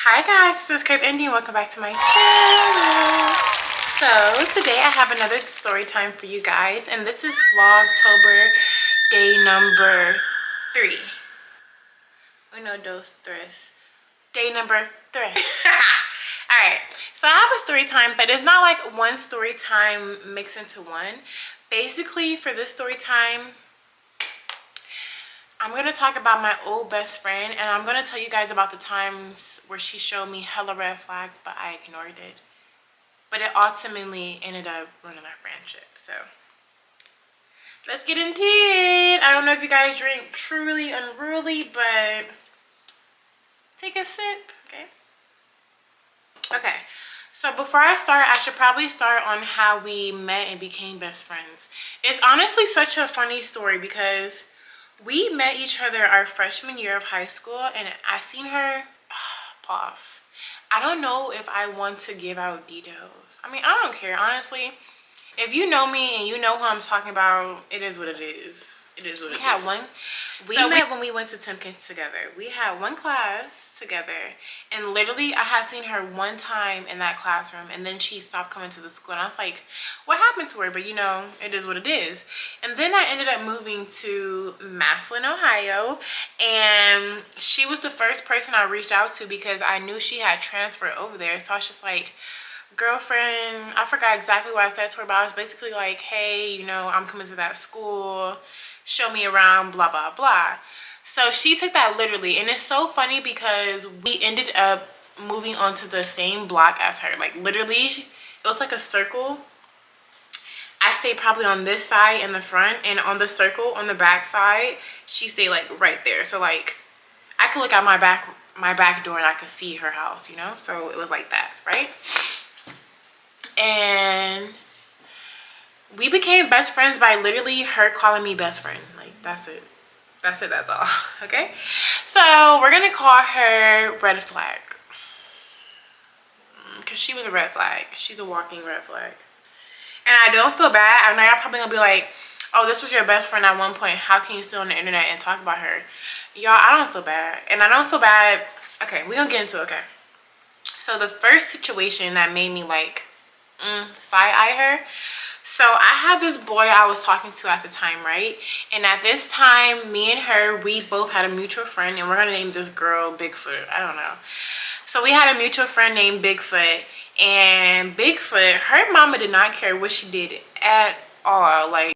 Hi guys, this is KraveIndie and welcome back to my channel. So today I have another story time for you guys, and this is Vlogtober day number 3. Uno, dos, tres. Day number 3. Alright, so I have a story time, but it's not like one story time mixed into one. Basically, for this story time, I'm going to talk about my old best friend, and I'm going to tell you guys about the times where she showed me hella red flags, but I ignored it. But it ultimately ended up ruining our friendship. So let's get into it. I don't know if you guys drink Truly Unruly, but take a sip, okay? Okay, so before I start, I should probably start on how we met and became best friends. It's honestly such a funny story because we met each other our freshman year of high school, and I seen her, pause. I don't know if I want to give out details. I mean, I don't care, honestly. If you know me and you know who I'm talking about, it is what it is. It is what it is. We met when we went to Timkins together. We had one class together, and literally I had seen her one time in that classroom, and then she stopped coming to the school, and I was like, what happened to her? But you know, it is what it is. And then I ended up moving to Massillon, Ohio, and she was the first person I reached out to because I knew she had transferred over there. So I was just like, girlfriend, I forgot exactly what I said to her, but I was basically like, hey, you know, I'm coming to that school, show me around, blah blah blah. So she took that literally, and it's so funny because we ended up moving onto the same block as her. Like literally, it was like a circle. I stayed probably on this side in the front, and on the circle on the back side, she stayed like right there. So like I could look out my back door and I could see her house, you know. So it was like that, right? And we became best friends by literally her calling me best friend. Like, that's it. That's it, that's all. Okay? So, we're gonna call her Red Flag. Because she was a red flag. She's a walking red flag. And I don't feel bad. I know y'all probably gonna be like, oh, this was your best friend at one point. How can you sit on the internet and talk about her? Y'all, I don't feel bad. And I don't feel bad. Okay, we're gonna get into it, okay? So, the first situation that made me like, side-eye her. So I had this boy I was talking to at the time, right? And at this time, me and her, we both had a mutual friend, and we're gonna name this girl Bigfoot. I don't know. So we had a mutual friend named Bigfoot, and Bigfoot, her mama did not care what she did at all. Like,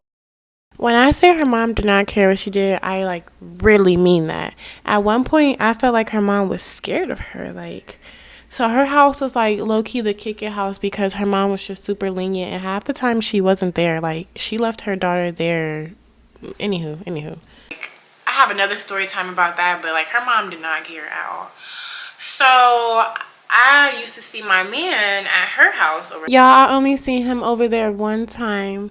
when I say her mom did not care what she did, I like really mean that. At one point, I felt like her mom was scared of her, like. So her house was like low-key the kick-it house because her mom was just super lenient, and half the time she wasn't there. Like, she left her daughter there. Anywho. Like, I have another story time about that, but like her mom did not care at all. So I used to see my man at her house over. Y'all, I only seen him over there one time.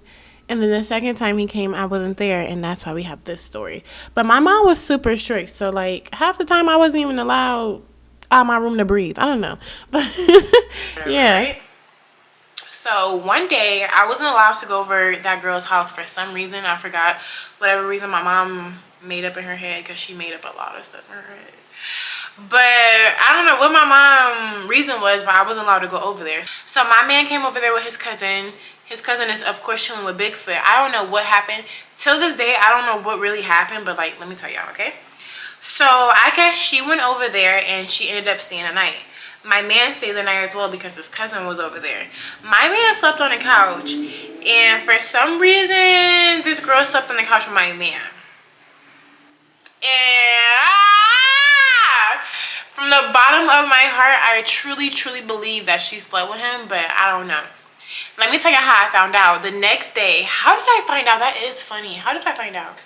And then the second time he came, I wasn't there, and that's why we have this story. But my mom was super strict, so like half the time I wasn't even allowed out of my room to breathe. I don't know, but yeah. Right? So one day I wasn't allowed to go over that girl's house for some reason. I forgot whatever reason my mom made up in her head, because she made up a lot of stuff in her head. But I don't know what my mom reason was, but I wasn't allowed to go over there. So my man came over there with his cousin. His cousin is of course chilling with Bigfoot. I don't know what happened. Till this day, I don't know what really happened, but like, let me tell y'all, okay? So I guess she went over there and she ended up staying the night. My man stayed the night as well because his cousin was over there. My man slept on the couch, and for some reason this girl slept on the couch with my man. And from the bottom of my heart, I truly believe that she slept with him, but I don't know. Let me tell you how I found out. The next day, how did I find out? That is funny. How did I find out?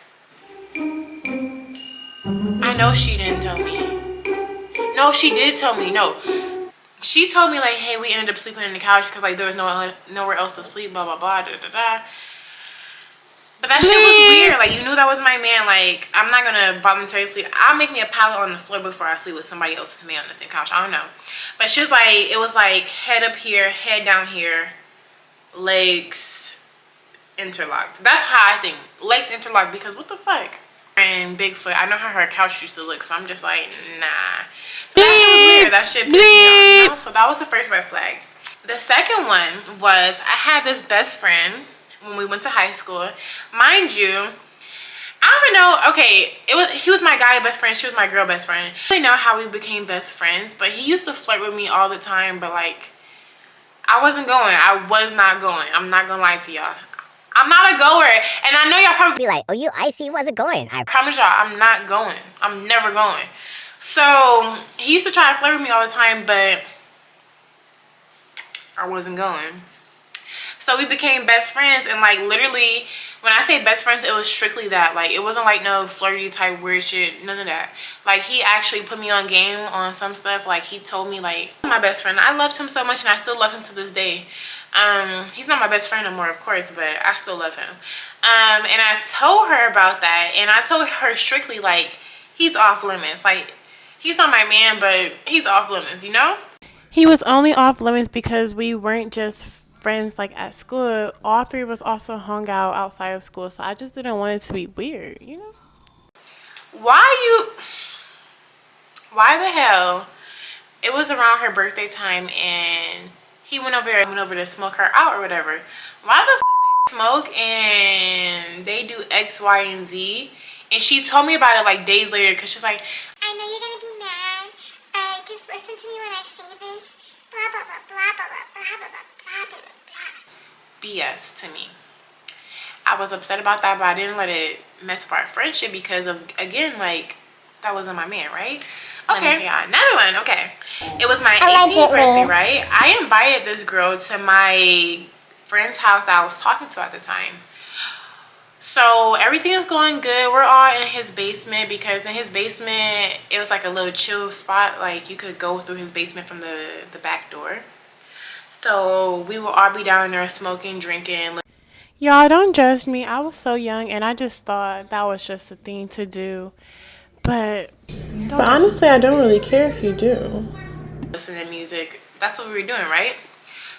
I know she didn't tell me. No, she did tell me. No, she told me like, hey, we ended up sleeping on the couch because like there was nowhere else to sleep, blah blah blah, da da da. But that shit was weird. Like, you knew that was my man. Like, I'm not gonna voluntarily sleep. I'll make me a pallet on the floor before I sleep with somebody else's man on the same couch. I don't know. But she was like, it was like head up here, head down here, legs interlocked. That's how I think. Legs interlocked, because what the fuck? And Bigfoot, I know how her couch used to look, so I'm just like, nah. So that shit was weird. that shit pissed me off, you know? So that was the first red flag. The second one was I had this best friend when we went to high school. Mind you, I don't even know, okay, he was my guy best friend, she was my girl best friend. I don't really know how we became best friends, but he used to flirt with me all the time, but like, I wasn't going. I was not going. I'm not gonna lie to y'all. I'm not a goer, and I know y'all probably be like, oh, you icy wasn't going. I promise y'all, I'm not going. I'm never going. So, he used to try to flirt with me all the time, but I wasn't going. So we became best friends, and like literally when I say best friends, it was strictly that. Like it wasn't like no flirty type weird shit, none of that. Like he actually put me on game on some stuff. Like he told me like, my best friend, I loved him so much and I still love him to this day. He's not my best friend no more, of course, but I still love him. And I told her about that, and I told her strictly like, he's off limits. Like he's not my man, but he's off limits, you know? He was only off limits because we weren't just friends like at school. All three of us also hung out outside of school, so I just didn't want it to be weird, you know? Why the hell? It was around her birthday time and he went over to smoke her out or whatever. Why the f they smoke and they do X, Y, and Z? And she told me about it like days later because she's like, I know you're gonna be mad, but just listen to me when I say this. Blah blah blah blah blah blah blah blah blah blah blah. BS to me. I was upset about that, but I didn't let it mess up our friendship because of, again, like, that wasn't my man, right? Okay, another one. Okay, it was my 18th birthday, right? I invited this girl to my friend's house I was talking to at the time. So everything is going good. We're all in his basement because in his basement it was like a little chill spot. Like you could go through his basement from the back door. So we will all be down there smoking, drinking. Y'all don't judge me. I was so young and I just thought that was just a thing to do. But honestly, I don't really care if you do. Listen to music. That's what we were doing, right?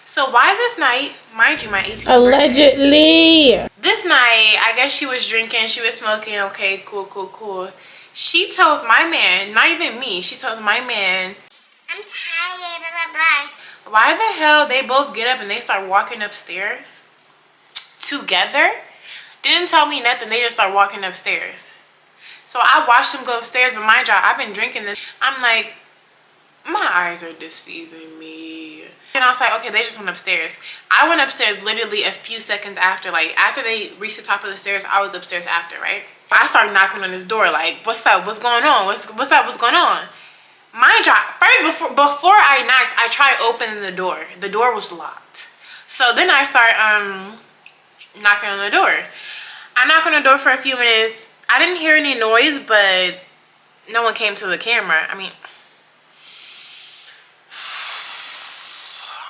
So why this night, mind you, my 18th allegedly birthday, this night, I guess she was drinking, she was smoking. Okay, cool. She tells my man, not even me, she tells my man, I'm tired, blah blah blah. Why the hell they both get up and they start walking upstairs together? Didn't tell me nothing, they just start walking upstairs. So I watched them go upstairs, but mind you, I've been drinking this. I'm like, my eyes are deceiving me. And I was like, okay, they just went upstairs. I went upstairs literally a few seconds after. Like, after they reached the top of the stairs, I was upstairs after, right? I started knocking on this door, like, what's up? What's going on? What's up? What's going on? Mind you, first, before I knocked, I tried opening the door. The door was locked. So then I start knocking on the door. I knock on the door for a few minutes. I didn't hear any noise, but no one came to the camera. I mean,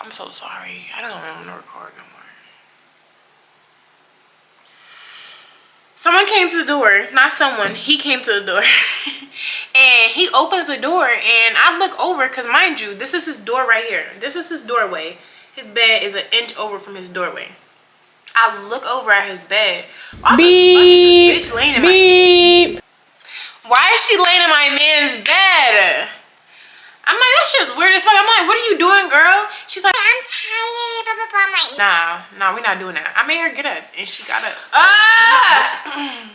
I'm so sorry. I don't want to record no more. Someone came to the door. Not someone. He came to the door. And he opens the door. And I look over. Because mind you, this is his door right here. This is his doorway. His bed is an inch over from his doorway. I look over at his bed. Why the fuck is this bitch laying in my... Why is she laying in my man's bed? I'm like, that shit's weird as fuck. I'm like, what are you doing, girl? She's like, I'm tired, blah blah blah. I'm like, nah, we're not doing that. I made her get up, and she got up. Ah!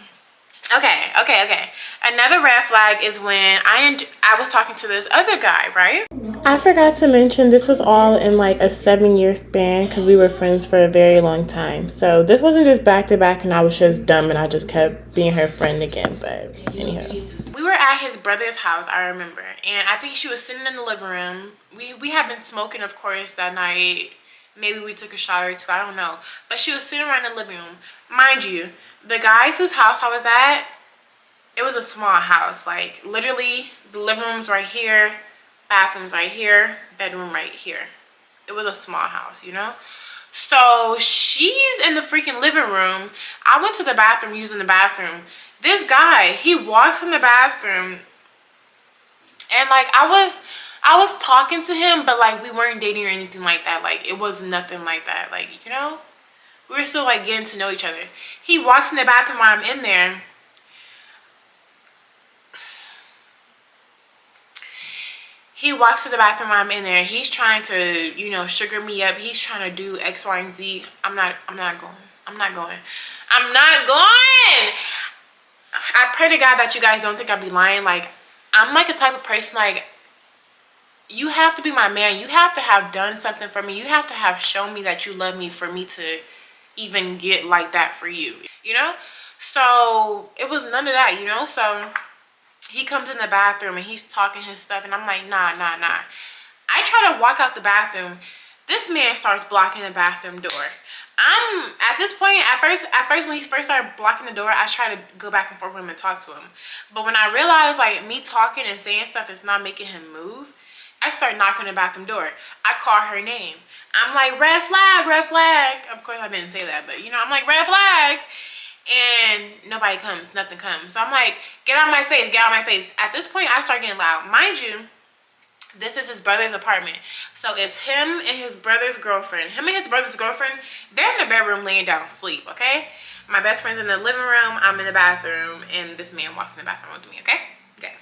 Okay. Another red flag is when I was talking to this other guy, right? I forgot to mention this was all in like a 7-year span because we were friends for a very long time. So this wasn't just back to back and I was just dumb and I just kept being her friend again. But anyhow, we were at his brother's house, I remember, and I think she was sitting in the living room. We had been smoking, of course, that night. Maybe we took a shot or two, I don't know. But she was sitting around the living room. Mind you, the guys whose house I was at, it was a small house. Like literally the living room's right here, bathroom's right here, bedroom right here. It was a small house, you know? So she's in the freaking living room. I went to the bathroom using the bathroom. This guy, he walks in the bathroom and like I was talking to him, but like we weren't dating or anything like that. Like it was nothing like that. Like, you know, we were still like getting to know each other. He walks in the bathroom while I'm in there. He walks to the bathroom while I'm in there. He's trying to, you know, sugar me up. He's trying to do X, Y, and Z. I'm not going. I'm not going. I'm not going. I pray to God that you guys don't think I'd be lying. Like, I'm like a type of person, like, you have to be my man. You have to have done something for me. You have to have shown me that you love me for me to even get like that for you, you know? So it was none of that, you know? So he comes in the bathroom and he's talking his stuff, and I'm like, nah. I try to walk out the bathroom. This man starts blocking the bathroom door. I'm at this point, at first when he first started blocking the door, I try to go back and forth with him and talk to him. But when I realized, like, me talking and saying stuff is not making him move, I start knocking on the bathroom door. I call her name. I'm like, red flag, red flag. Of course I didn't say that, but you know, I'm like, red flag. And nobody comes, nothing comes. So I'm like, get out of my face, get out of my face. At this point, I start getting loud. Mind you, this is his brother's apartment. So it's him and his brother's girlfriend. Him and his brother's girlfriend, they're in the bedroom laying down asleep, okay? My best friend's in the living room, I'm in the bathroom, and this man walks in the bathroom with me, okay? Okay.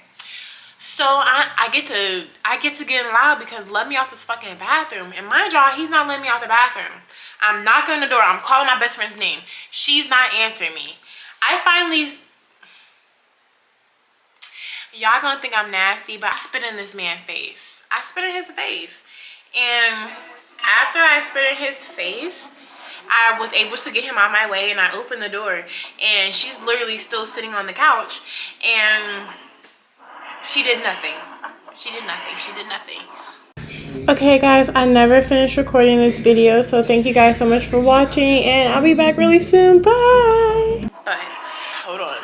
So I get to getting loud because let me out this fucking bathroom. And mind y'all, he's not letting me out the bathroom. I'm knocking on the door. I'm calling my best friend's name. She's not answering me. I finally... Y'all gonna think I'm nasty, but I spit in this man's face. I spit in his face. And after I spit in his face, I was able to get him out of my way, and I opened the door. And she's literally still sitting on the couch. And she did nothing. She did nothing. She did nothing. Okay guys, I never finished recording this video, so thank you guys so much for watching, and I'll be back really soon. Bye. But hold on.